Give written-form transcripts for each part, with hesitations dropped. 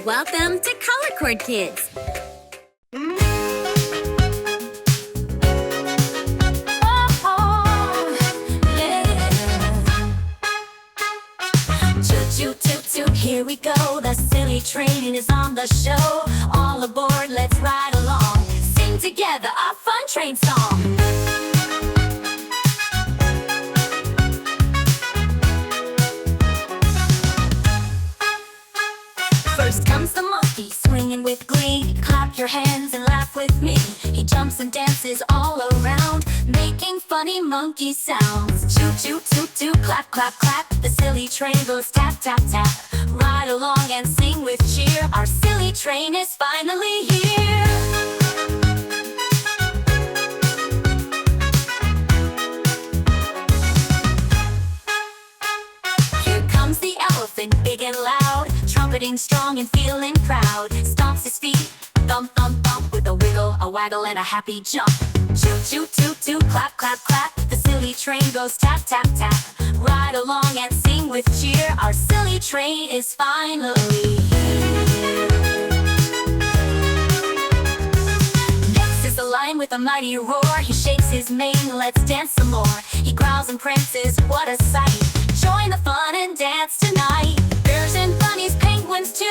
Welcome to Color Cord Kids. Choo-choo-toot-toot, here we go. The silly train is on the show. All aboard, let's ride along. Sing together our fun train song. First comes the monkey, swinging with glee. Clap your hands and laugh with me. He jumps and dances all around, making funny monkey sounds. Choo-choo-toot-toot, clap, clap, clap. The silly train goes tap, tap, tap. Ride along and sing with cheer. Our silly train is finally here. Here comes the elephant, big and loud, trumpeting strong and feeling proud. Stomps his feet, thump, thump, thump, with a wiggle, a waggle, and a happy jump. Choo-choo-toot-toot, clap, clap, clap. The silly train goes tap, tap, tap. Ride along and sing with cheer. Our silly train is finally here. Next is the lion with a mighty roar. He shakes his mane, let's dance some more. He growls and prances, what a sight. Join the fun and dance tonight. Bears and bunnies, penguins too.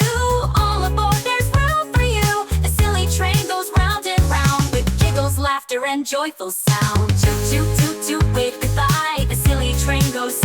All aboard, there's room for you. The silly train goes round and round, with giggles, laughter, and joyful sound. Toot, toot, toot, toot, wave goodbye. The silly train goes